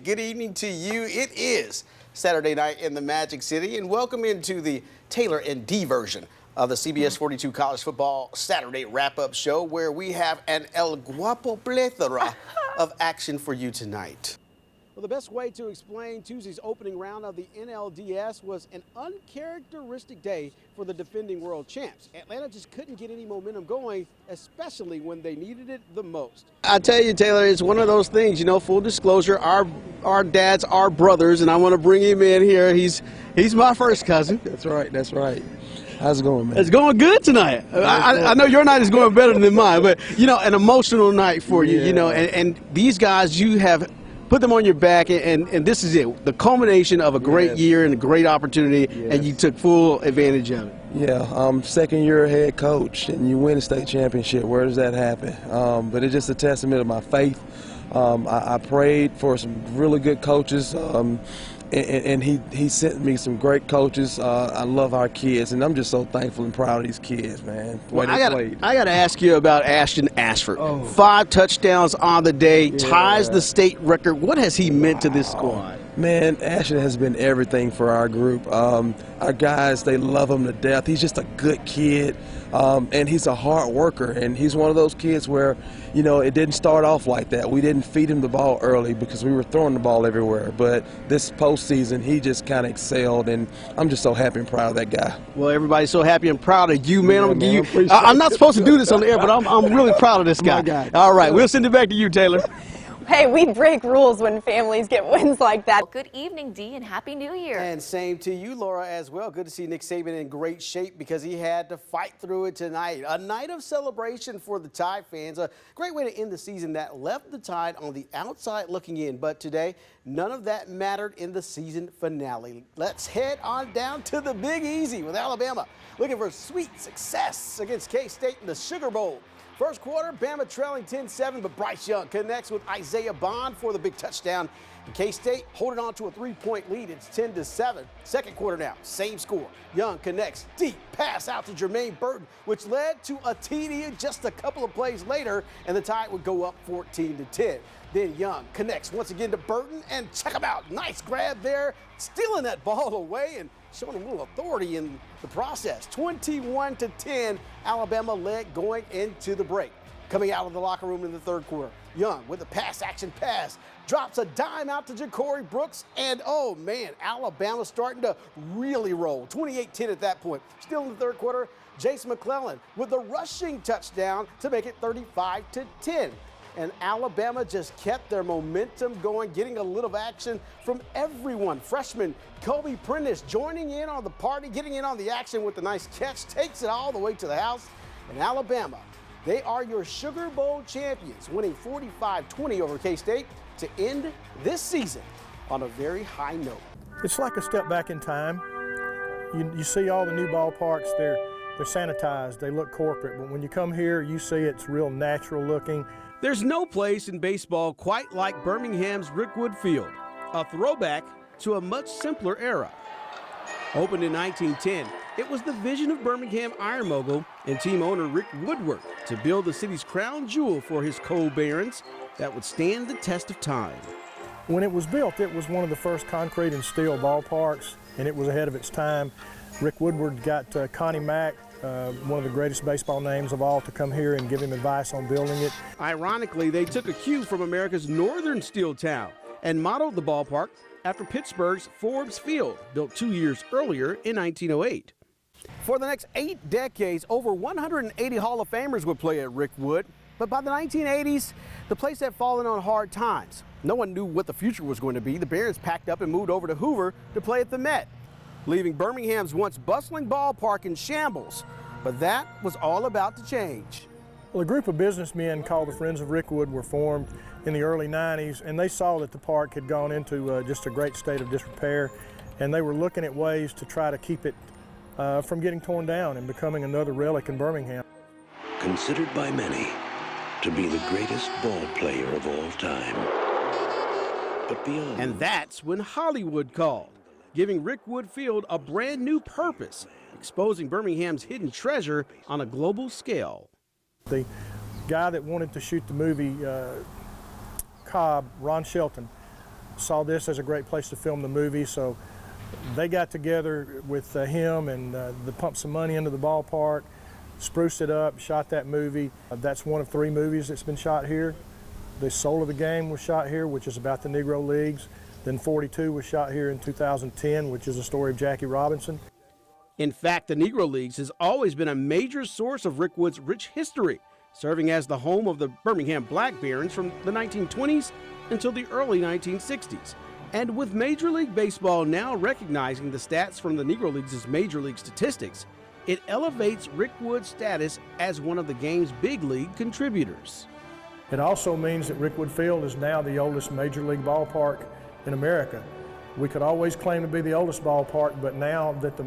good evening to you. It is Saturday night in the Magic City, and welcome into the Taylor and D version of the CBS 42 College Football Saturday Wrap-Up Show, where we have an El Guapo plethora of action for you tonight. Well, the best way to explain Tuesday's opening round of the NLDS was an uncharacteristic day for the defending world champs. Atlanta just couldn't get any momentum going, especially when they needed it the most. I tell you, Taylor, it's one of those things, you know, full disclosure, our dads are brothers, and I want to bring him in here. He's my first cousin. That's right, that's right. How's it going, man? It's going good tonight. I know your night is going better than mine, but, you know, an emotional night for you, you know, and these guys, you have put them on your back, and this is it, the culmination of a great year and a great opportunity, and you took full advantage of it. Yeah, second-year head coach, and you win a state championship. Where does that happen? But it's just a testament of my faith. I prayed for some really good coaches, and he sent me some great coaches. I love our kids, and I'm just so thankful and proud of these kids, man. I got to ask you about Ashton Ashford. 5 touchdowns on the day, ties the state record. What has he meant to this squad? Man, Ashton has been everything for our group. Our guys, they love him to death. He's just a good kid, and he's a hard worker. And he's one of those kids where, you know, it didn't start off like that. We didn't feed him the ball early because we were throwing the ball everywhere. But this postseason, he just kind of excelled, and I'm just so happy and proud of that guy. Well, everybody's so happy and proud of you, man. I'm not supposed to do this on the air, but I'm really proud of this guy. All right, we'll send it back to you, Taylor. Hey, we break rules when families get wins like that. Good evening, Dee, and Happy New Year. And same to you, Laura, as well. Good to see Nick Saban in great shape because he had to fight through it tonight. A night of celebration for the Tide fans. A great way to end the season that left the Tide on the outside looking in. But today, none of that mattered in the season finale. Let's head on down to the Big Easy with Alabama looking for sweet success against K-State in the Sugar Bowl. First quarter, Bama trailing 10-7, but Bryce Young connects with Isaiah Bond for the big touchdown. And K-State holding on to a 3-point lead. It's 10-7. Second quarter now, same score. Young connects, deep pass out to Jermaine Burton, which led to a TD just a couple of plays later, and the Tide would go up 14-10. Then Young connects once again to Burton, and check him out. Nice grab there, stealing that ball away and showing a little authority in the process. 21-10, Alabama led going into the break. Coming out of the locker room in the third quarter, Young with a pass-action pass, drops a dime out to Ja'Cory Brooks, and oh man, Alabama starting to really roll. 28-10 at that point. Still in the third quarter, Jace McClellan with a rushing touchdown to make it 35-10. And Alabama just kept their momentum going, getting a little action from everyone. Freshman Kobe Prentice joining in on the party, getting in on the action with a nice catch, takes it all the way to the house. And Alabama, they are your Sugar Bowl champions, winning 45-20 over K-State to end this season on a very high note. It's like a step back in time. You see all the new ballparks, they're sanitized, they look corporate, but when you come here, you see it's real natural looking. There's no place in baseball quite like Birmingham's Rickwood Field, a throwback to a much simpler era. Opened in 1910, it was the vision of Birmingham iron mogul and team owner Rick Woodward to build the city's crown jewel for his coal barons that would stand the test of time. When it was built, it was one of the first concrete and steel ballparks, and it was ahead of its time. Rick Woodward got Connie Mack, one of the greatest baseball names of all, to come here and give him advice on building it. Ironically, they took a cue from America's northern steel town and modeled the ballpark after Pittsburgh's Forbes Field, built 2 years earlier in 1908. For the next 8 decades, over 180 Hall of Famers would play at Rickwood, but by the 1980s, the place had fallen on hard times. No one knew what the future was going to be. The Barons packed up and moved over to Hoover to play at the Met, leaving Birmingham's once bustling ballpark in shambles. But that was all about to change. Well, a group of businessmen called the Friends of Rickwood were formed in the early 90s, and they saw that the park had gone into just a great state of disrepair, and they were looking at ways to try to keep it from getting torn down and becoming another relic in Birmingham. Considered by many to be the greatest ball player of all time. But beyond. And that's when Hollywood called, giving Rickwood Field a brand new purpose, exposing Birmingham's hidden treasure on a global scale. The guy that wanted to shoot the movie Cobb, Ron Shelton, saw this as a great place to film the movie, so they got together with him and they pumped some money into the ballpark, spruced it up, shot that movie. That's one of 3 movies that's been shot here. The Soul of the Game was shot here, which is about the Negro Leagues. Then 42 was shot here in 2010, which is a story of Jackie Robinson. In fact, the Negro Leagues has always been a major source of Rickwood's rich history, serving as the home of the Birmingham Black Barons from the 1920s until the early 1960s. And with Major League Baseball now recognizing the stats from the Negro Leagues as Major League statistics, it elevates Rickwood's status as one of the game's big league contributors. It also means that Rickwood Field is now the oldest Major League ballpark in America. We could always claim to be the oldest ballpark, but now that the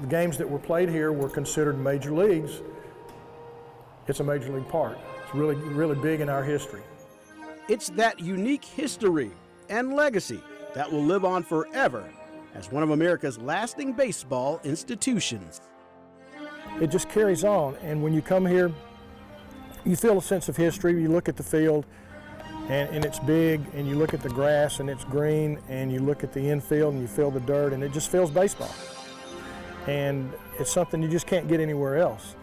games that were played here were considered major leagues, it's a major league park. It's really, really big in our history. It's that unique history and legacy that will live on forever as one of America's lasting baseball institutions. It just carries on, and when you come here, you feel a sense of history. You look at the field, and it's big, and you look at the grass, and it's green, and you look at the infield, and you feel the dirt, and it just feels baseball. And it's something you just can't get anywhere else.